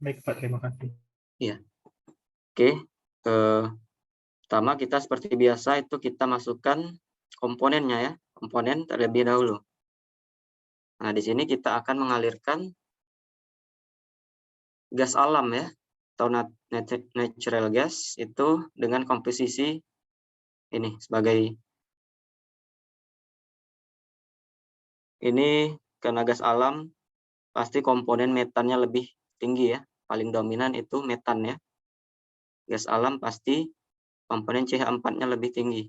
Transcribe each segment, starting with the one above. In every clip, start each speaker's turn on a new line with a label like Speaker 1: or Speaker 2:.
Speaker 1: Baik, Pak. Terima kasih.
Speaker 2: Iya. Oke. Pertama kita seperti biasa itu kita masukkan komponennya ya. Komponen terlebih dahulu. Nah, di sini kita akan mengalirkan gas alam ya, atau natural gas itu dengan komposisi ini sebagai ini. Karena gas alam pasti komponen metannya lebih tinggi ya, paling dominan itu metan ya. Gas alam pasti komponen CH4-nya lebih tinggi.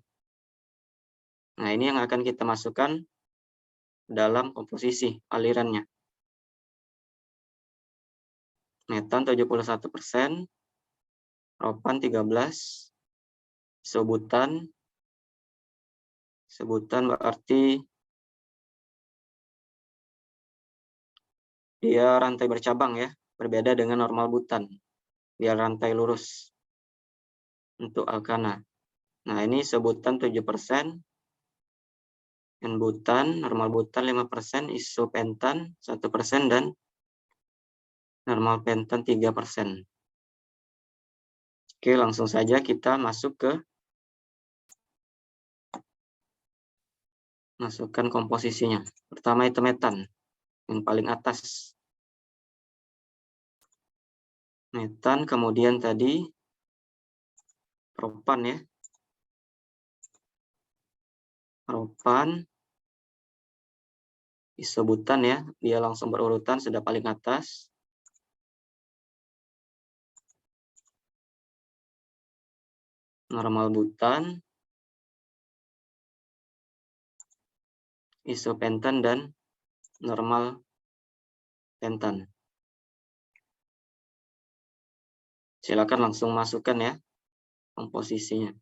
Speaker 2: Nah, ini yang akan kita masukkan dalam komposisi alirannya. Metan 71%, propan 13%, sebutan berarti dia rantai bercabang ya, berbeda dengan normal butan. Dia rantai lurus untuk alkana. Nah, ini sebutan 7%, N-butan, normal butan 5%, isopentan 1%, dan normal pentan 3%. Oke, langsung saja kita masukkan komposisinya. Pertama itu metan, yang paling atas. Metan, kemudian tadi propan ya. Propan, isobutan ya, dia langsung berurutan sudah paling atas. Normal butan, isopentan, dan normal pentan. Silakan langsung masukkan ya komposisinya.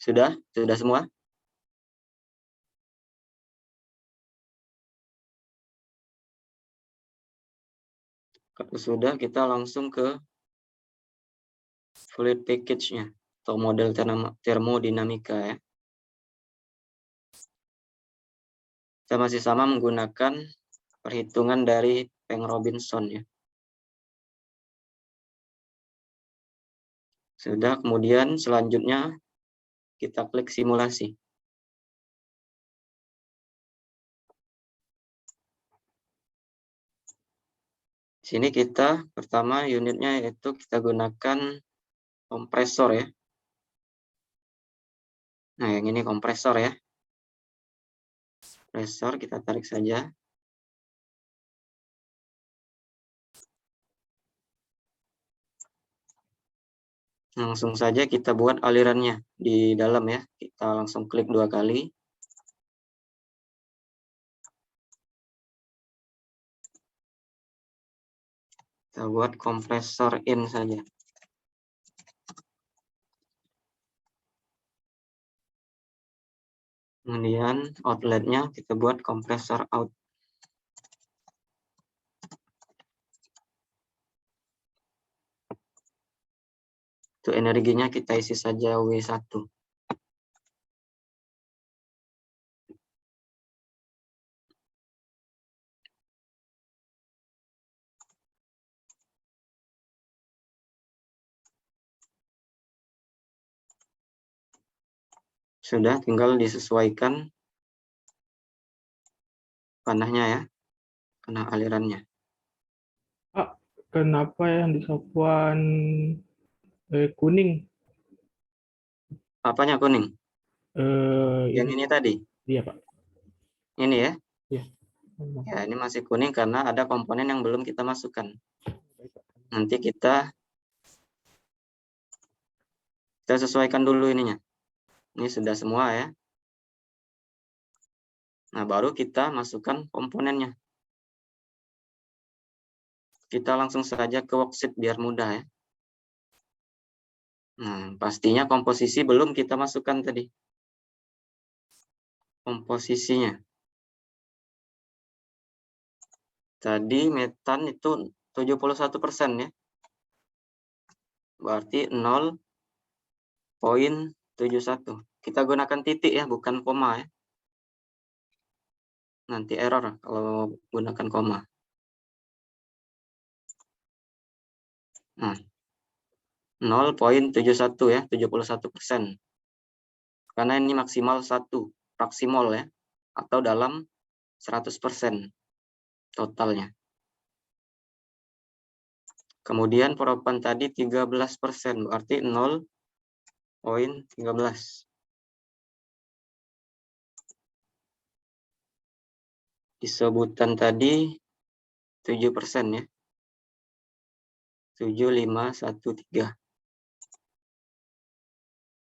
Speaker 2: Sudah semua? Kalau sudah, kita langsung ke fluid package-nya atau model termodinamika ya. Kita masih sama menggunakan perhitungan dari Peng-Robinson ya. Sudah, kemudian selanjutnya kita klik simulasi. Sini kita pertama unitnya yaitu kita gunakan kompresor ya. Nah, yang ini kompresor ya. Kompresor kita tarik saja. Langsung saja kita buat alirannya di dalam ya. Kita langsung klik 2 kali. Kita buat kompresor in saja. Kemudian outletnya kita buat kompresor out. Itu energinya kita isi saja W1. Sudah, tinggal disesuaikan panahnya ya, panah alirannya.
Speaker 1: Pak, kenapa yang di Safwan kuning?
Speaker 2: Apanya kuning? Yang
Speaker 1: Ini
Speaker 2: ini tadi?
Speaker 1: dia, Pak.
Speaker 2: Ini ya?
Speaker 1: Iya.
Speaker 2: Ya, ini masih kuning karena ada komponen yang belum kita masukkan. Nanti kita sesuaikan dulu ininya. Ini sudah semua ya. Nah, baru kita masukkan komponennya. Kita langsung saja ke worksheet biar mudah ya. Nah, pastinya komposisi belum kita masukkan tadi. Komposisinya. Tadi metan itu 71% ya. Berarti 0,71. Kita gunakan titik ya, bukan koma ya. Nanti error kalau gunakan koma. Nah, 0,71 ya, 71%. Karena ini maksimal 1 fraksi mol ya, atau dalam 100% totalnya. Kemudian propan tadi 13%, berarti 0,13. Disebutan tadi 7% ya. 7513.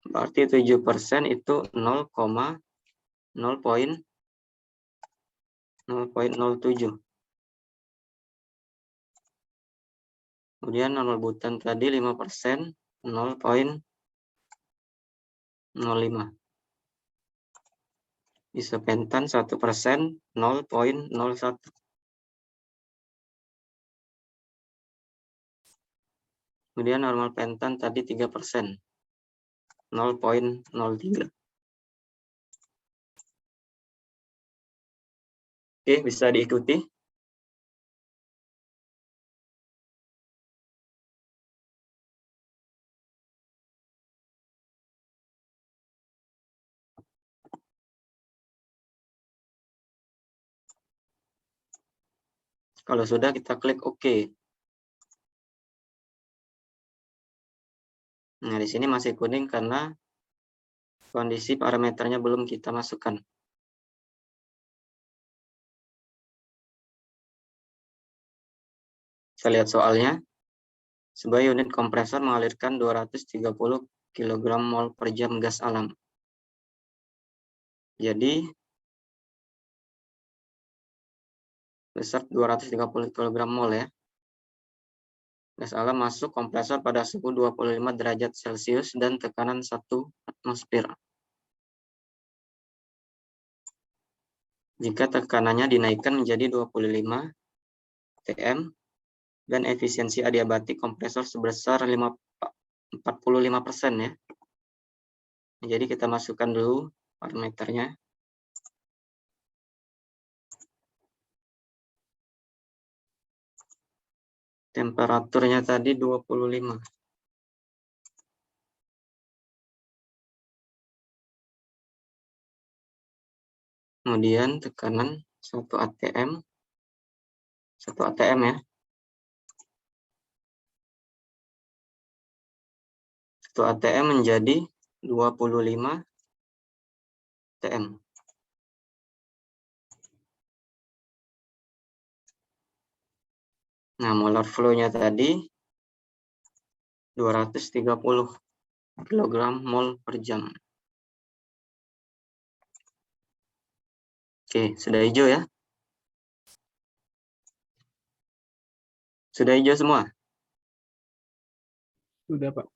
Speaker 2: Berarti 7% itu 0,07. Kemudian nomor butan tadi 5%, 0,05. Isopentan 1%, 0,01. Kemudian normal pentan tadi 3%, 0,03. Oke, bisa diikuti. Kalau sudah, kita klik OK. Nah, di sini masih kuning karena kondisi parameternya belum kita masukkan. Kita lihat soalnya. Sebuah unit kompresor mengalirkan 230 kg mol per jam gas alam. Jadi, besar 230 kg mol ya. Gas alam masuk kompresor pada suhu 25 derajat Celcius dan tekanan 1 atmosfer. Jika tekanannya dinaikkan menjadi 25 atm dan efisiensi adiabatik kompresor sebesar 45% ya. Jadi kita masukkan dulu parameternya. Temperaturnya tadi 25. Kemudian tekanan 1 atm. 1 atm ya. 1 atm menjadi 25 atm. Nah, molar flow-nya tadi 230 kg mol per jam. Oke, sudah hijau ya? Sudah hijau semua?
Speaker 1: Sudah, Pak.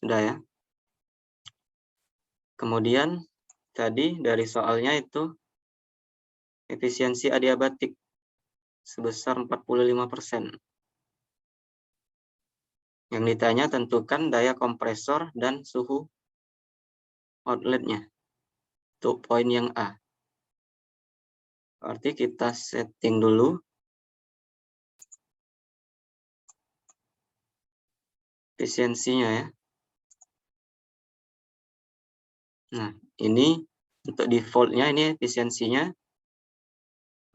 Speaker 2: Sudah ya? Kemudian tadi dari soalnya itu efisiensi adiabatik sebesar 45%. Yang ditanya tentukan daya kompresor dan suhu outletnya. Untuk poin yang A. Berarti kita setting dulu. Efisiensinya ya. Nah, ini untuk defaultnya ini efisiensinya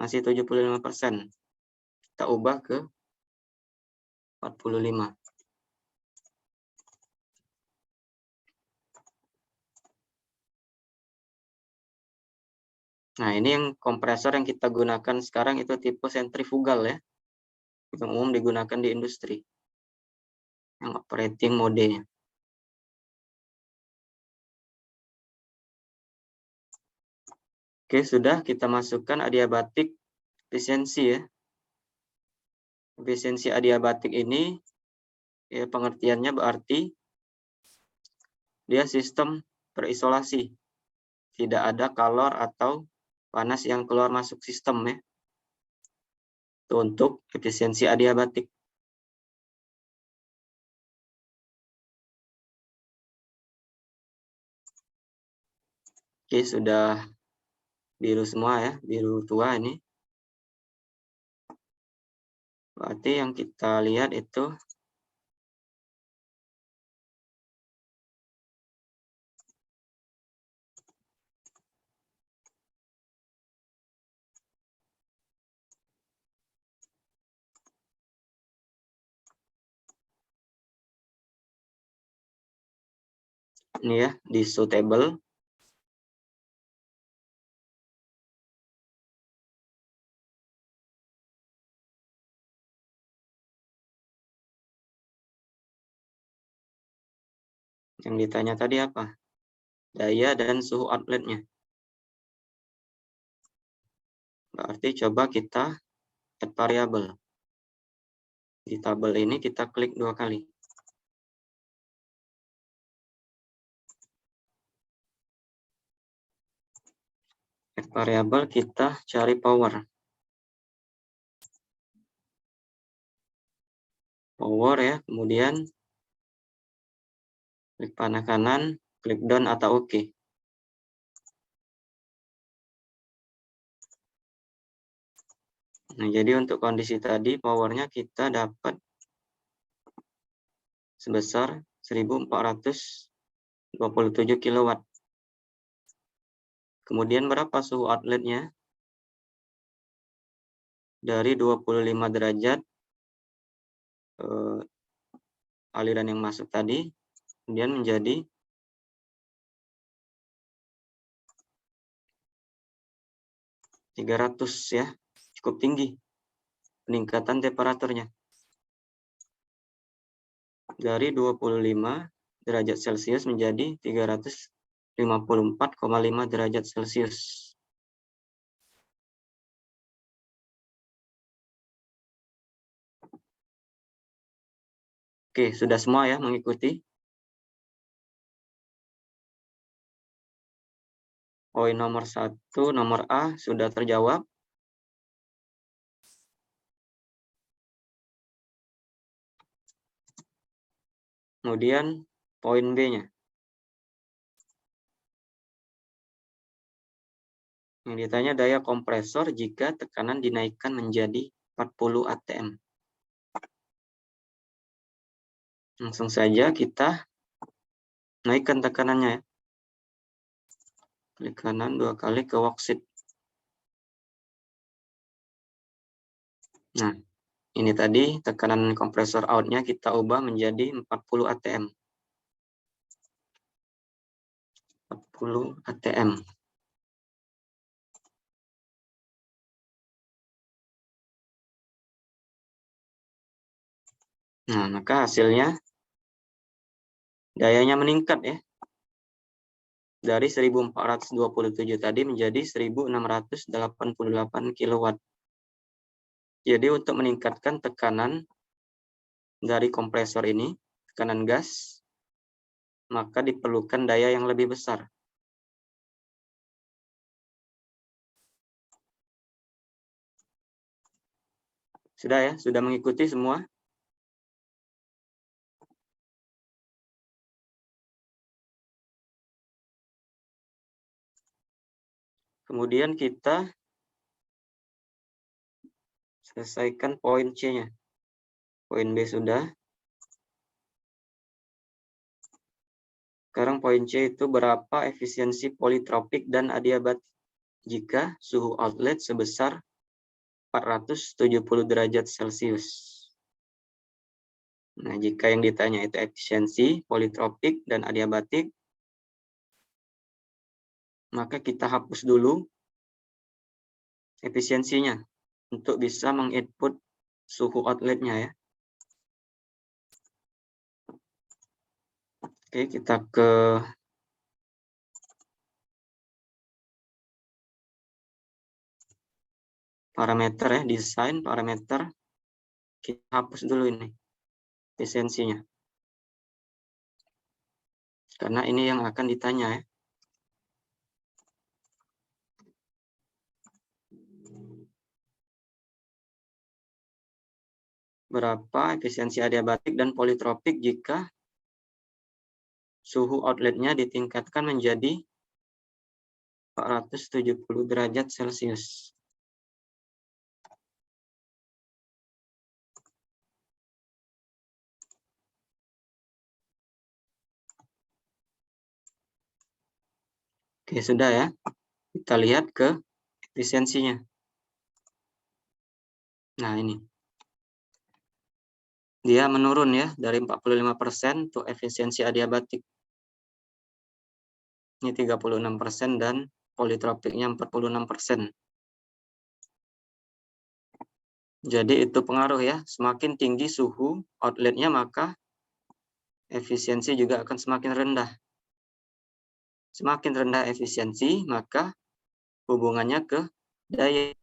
Speaker 2: masih 75%. Kita ubah ke 45. Nah, ini yang kompresor yang kita gunakan sekarang itu tipe sentrifugal ya. Yang umum digunakan di industri. Yang operating modenya. Oke, sudah kita masukkan adiabatik efisiensi ya. Efisiensi adiabatik ini ya pengertiannya berarti dia sistem terisolasi. Tidak ada kalor atau panas yang keluar masuk sistem ya. Itu untuk efisiensi adiabatik. Oke, sudah biru semua ya, biru tua ini. Berarti yang kita lihat itu ini ya, di show table. Yang ditanya tadi apa? Daya dan suhu outletnya. Berarti coba kita add variable. Di tabel ini kita klik 2 kali. Add variable, kita cari power. Power ya, kemudian klik panah kanan, klik done atau OK. Nah, jadi untuk kondisi tadi, powernya kita dapat sebesar 1427 kW. Kemudian berapa suhu outletnya? Dari 25 derajat aliran yang masuk tadi, kemudian menjadi 300 ya, cukup tinggi peningkatan temperaturnya. Dari 25 derajat Celcius menjadi 354,5 derajat Celcius. Oke, sudah semua ya mengikuti. Poin nomor 1, nomor A sudah terjawab. Kemudian poin B-nya. Yang ditanya daya kompresor jika tekanan dinaikkan menjadi 40 atm. Langsung saja kita naikkan tekanannya. Klik kanan 2 kali ke worksheet. Nah, ini tadi tekanan kompresor out-nya kita ubah menjadi 40 atm. 40 atm. Nah, maka hasilnya dayanya meningkat ya. Dari 1427 tadi menjadi 1688 kW. Jadi untuk meningkatkan tekanan dari kompresor ini, tekanan gas, maka diperlukan daya yang lebih besar. Sudah ya? Sudah mengikuti semua? Kemudian kita selesaikan poin C-nya. Poin B sudah. Sekarang poin C itu berapa efisiensi politropik dan adiabatik jika suhu outlet sebesar 470 derajat Celcius. Nah, jika yang ditanya itu efisiensi politropik dan adiabatik, maka kita hapus dulu efisiensinya untuk bisa menginput suhu outletnya ya. Oke, kita ke parameter ya, desain parameter. Kita hapus dulu ini efisiensinya. Karena ini yang akan ditanya ya. berapa efisiensi adiabatik dan politropik jika suhu outletnya ditingkatkan menjadi 470 derajat Celcius. Oke, sudah ya. Kita lihat ke efisiensinya. Nah, ini. Dia menurun ya, dari 45% untuk efisiensi adiabatik. Ini 36% dan politropiknya 46%. Jadi itu pengaruh ya, semakin tinggi suhu outletnya maka efisiensi juga akan semakin rendah. Semakin rendah efisiensi, maka hubungannya ke daya.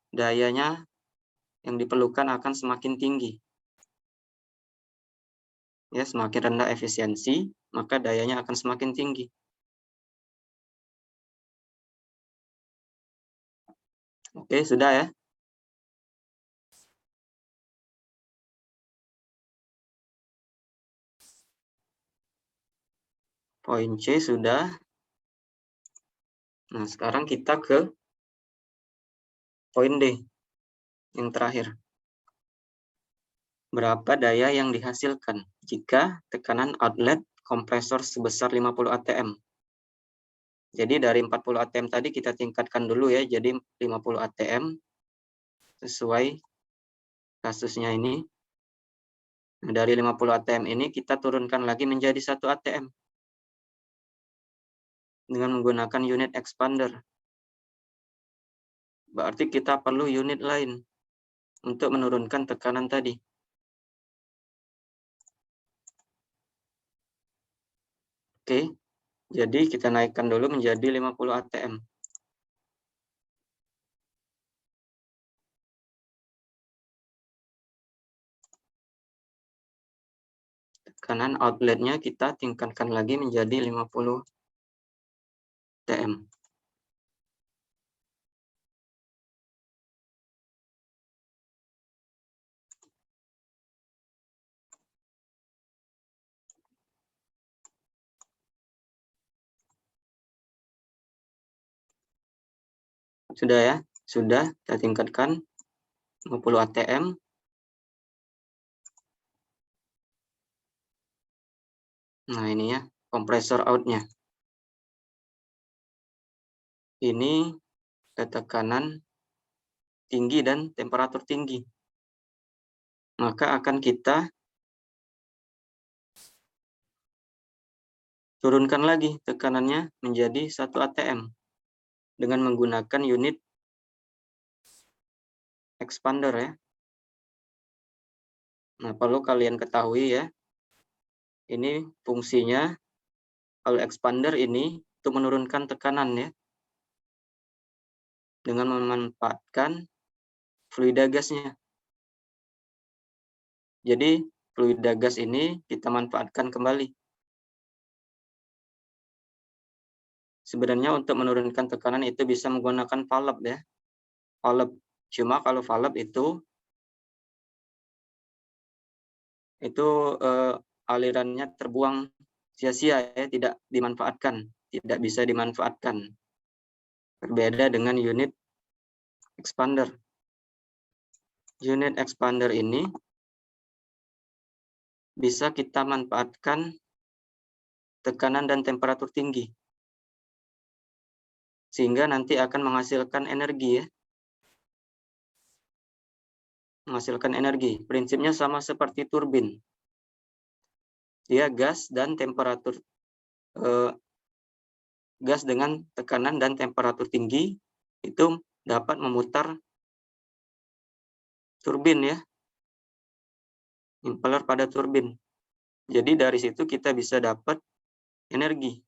Speaker 2: Dayanya yang diperlukan akan semakin tinggi. Ya, semakin rendah efisiensi, maka dayanya akan semakin tinggi. Oke, sudah ya. Poin C sudah. Nah, sekarang kita ke poin D, yang terakhir. Berapa daya yang dihasilkan jika tekanan outlet kompresor sebesar 50 atm? Jadi dari 40 atm tadi kita tingkatkan dulu ya, jadi 50 atm sesuai kasusnya ini. Nah, dari 50 atm ini kita turunkan lagi menjadi 1 atm dengan menggunakan unit expander. Berarti kita perlu unit lain untuk menurunkan tekanan tadi. Oke, jadi kita naikkan dulu menjadi 50 atm. Tekanan outletnya kita tingkatkan lagi menjadi 50 atm. Sudah ya? Sudah, kita tingkatkan 50 atm. Nah, ini ya, kompresor outnya. Ini tekanan tinggi dan temperatur tinggi. Maka akan kita turunkan lagi tekanannya menjadi 1 atm dengan menggunakan unit expander ya. Nah, perlu kalian ketahui ya, ini fungsinya kalau expander ini untuk menurunkan tekanan ya, dengan memanfaatkan fluida gasnya. Jadi fluida gas ini kita manfaatkan kembali. Sebenarnya untuk menurunkan tekanan itu bisa menggunakan valve ya. Valve. Cuma kalau valve itu alirannya terbuang sia-sia ya, tidak dimanfaatkan, tidak bisa dimanfaatkan. Berbeda dengan unit expander. Unit expander ini bisa kita manfaatkan tekanan dan temperatur tinggi. Sehingga nanti akan menghasilkan energi ya. Menghasilkan energi. Prinsipnya sama seperti turbin. Dia gas dan temperatur gas dengan tekanan dan temperatur tinggi itu dapat memutar turbin ya. Impeller pada turbin. Jadi dari situ kita bisa dapat energi.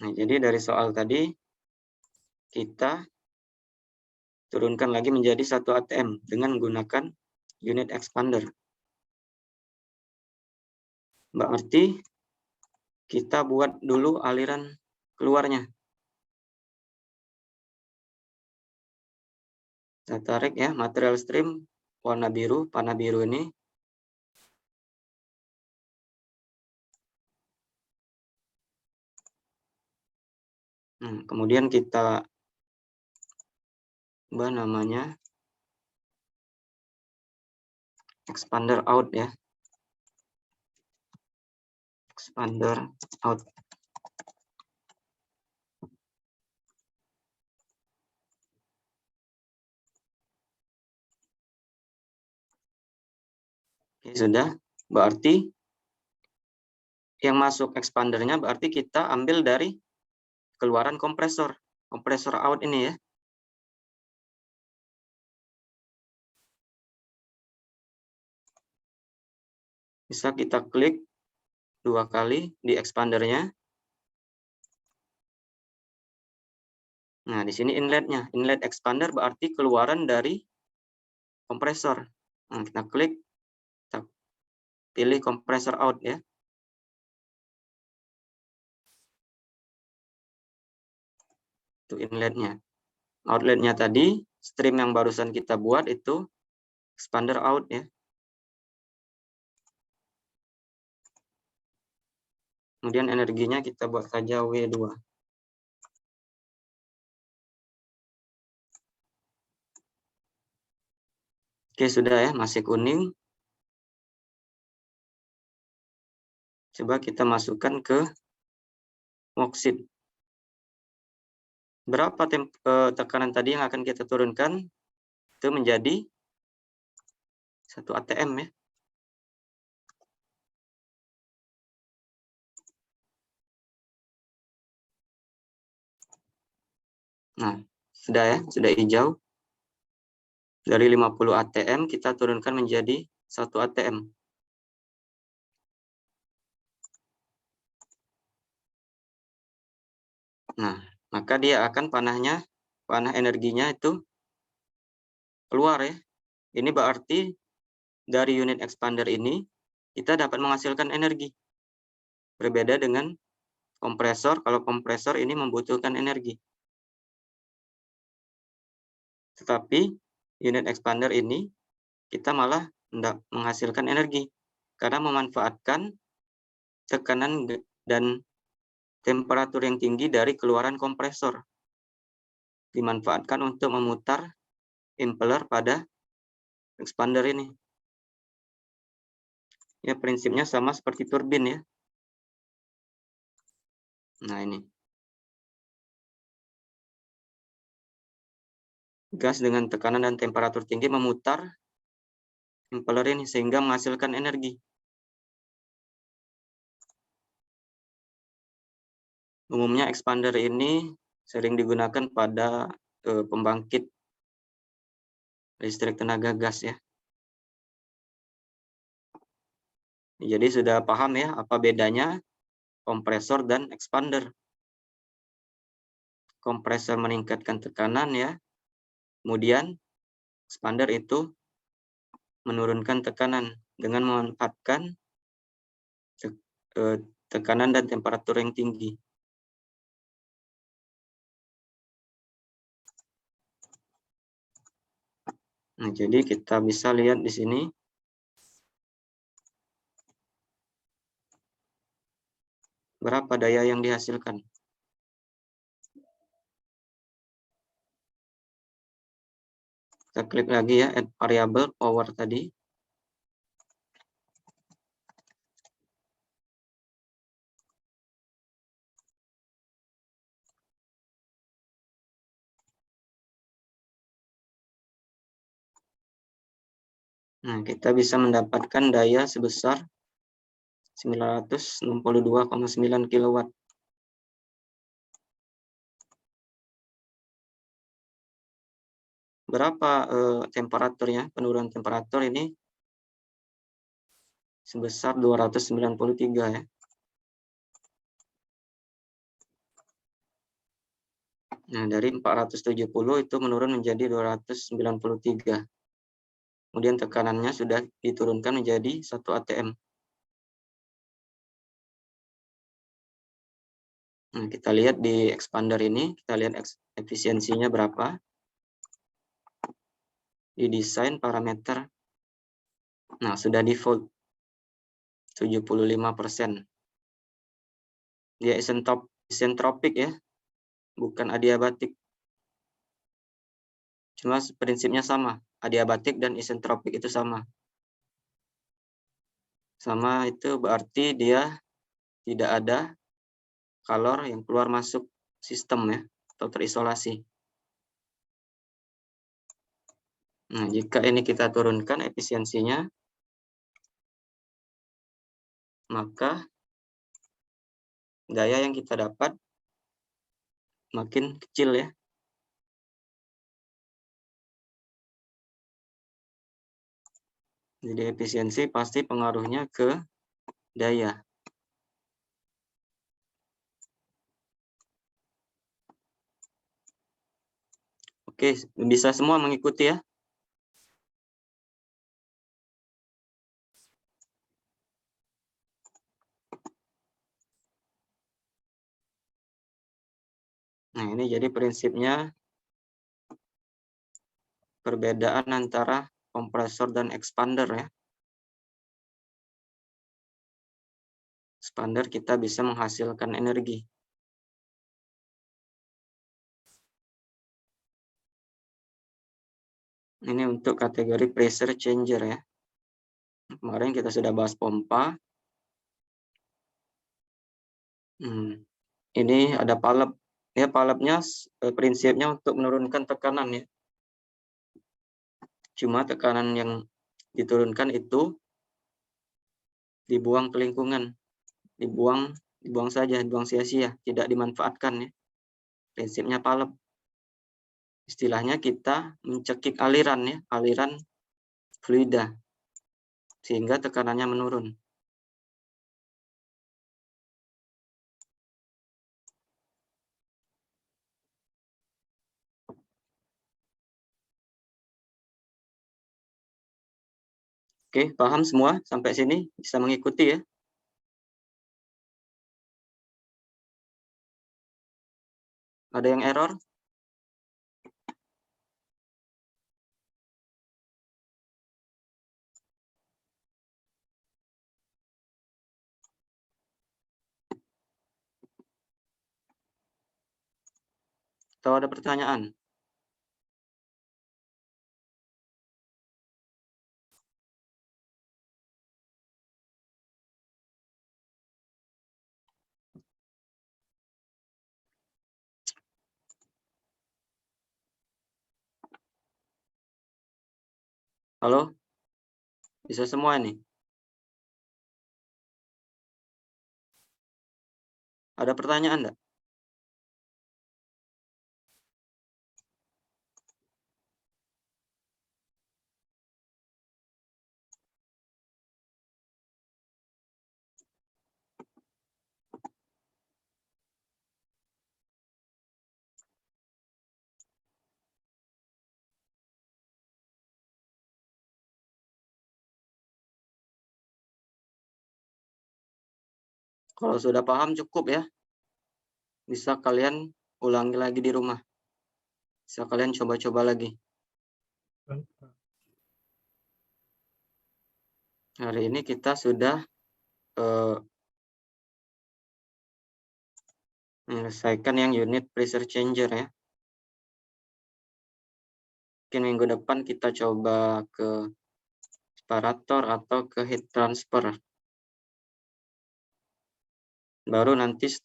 Speaker 2: Nah, jadi dari soal tadi kita turunkan lagi menjadi 1 atm dengan menggunakan unit expander. Berarti kita buat dulu aliran keluarnya. Kita tarik ya, material stream warna biru, panah biru ini. Kemudian kita ubah namanya expander out ya. Expander out. Oke, sudah. Berarti yang masuk expandernya berarti kita ambil dari keluaran kompresor. Kompresor out ini ya. Bisa kita klik 2 kali di expandernya. Nah, di sini inletnya. Inlet expander berarti keluaran dari kompresor. Nah, kita klik, kita pilih kompresor out ya. Itu inletnya. Outletnya tadi, stream yang barusan kita buat itu expander out ya. Kemudian energinya kita buat saja W2. Oke, sudah ya, masih kuning. Coba kita masukkan ke worksheet. Berapa tekanan tadi yang akan kita turunkan? Itu menjadi 1 ATM ya. Nah, sudah ya, sudah hijau. Dari 50 ATM kita turunkan menjadi 1 ATM. Nah, maka dia akan panah energinya itu keluar ya. Ini berarti dari unit expander ini kita dapat menghasilkan energi. Berbeda dengan kompresor, kalau kompresor ini membutuhkan energi. Tetapi unit expander ini kita malah tidak menghasilkan energi karena memanfaatkan tekanan dan temperatur yang tinggi dari keluaran kompresor. Dimanfaatkan untuk memutar impeller pada expander ini. Ya, prinsipnya sama seperti turbin ya. Nah, ini. Gas dengan tekanan dan temperatur tinggi memutar impeller ini sehingga menghasilkan energi. Umumnya expander ini sering digunakan pada pembangkit listrik tenaga gas ya. Jadi sudah paham ya apa bedanya kompresor dan expander. Kompresor meningkatkan tekanan ya. Kemudian expander itu menurunkan tekanan dengan memanfaatkan tekanan dan temperatur yang tinggi. Nah, jadi kita bisa lihat di sini berapa daya yang dihasilkan. Kita klik lagi ya, add variable power tadi. Nah, kita bisa mendapatkan daya sebesar 962,9 kW. Berapa temperaturnya? Penurunan temperatur ini sebesar 293 ya. Nah, dari 470 itu menurun menjadi 293. Kemudian tekanannya sudah diturunkan menjadi 1 ATM. Nah, kita lihat di expander ini, kita lihat efisiensinya berapa. didesain parameter. Nah, sudah default 75%. Dia isentropik ya, bukan adiabatik. Cuma prinsipnya sama, adiabatik dan isentropik itu sama. Sama itu berarti dia tidak ada kalor yang keluar masuk sistem ya, atau terisolasi. Nah, jika ini kita turunkan efisiensinya, maka daya yang kita dapat makin kecil ya. Jadi efisiensi pasti pengaruhnya ke daya. Oke, bisa semua mengikuti ya. Nah, ini jadi prinsipnya perbedaan antara kompresor dan expander ya. Expander kita bisa menghasilkan energi. Ini untuk kategori pressure changer ya. Kemarin kita sudah bahas pompa. Ini ada palep. Ya, palepnya prinsipnya untuk menurunkan tekanan ya. Cuma tekanan yang diturunkan itu dibuang ke lingkungan. Dibuang saja, dibuang sia-sia, tidak dimanfaatkan ya. Prinsipnya palep. Istilahnya kita mencekik aliran ya, aliran fluida. Sehingga tekanannya menurun. Oke, paham semua sampai sini? Bisa mengikuti ya? Ada yang error? Atau ada pertanyaan? Halo? Bisa semua ini? Ada pertanyaan enggak? Kalau sudah paham cukup ya. Bisa kalian ulangi lagi di rumah. Bisa kalian coba-coba lagi. Hari ini kita sudah menyelesaikan yang unit pressure changer ya. Mungkin minggu depan kita coba ke separator atau ke heat transfer. Baru nanti setelah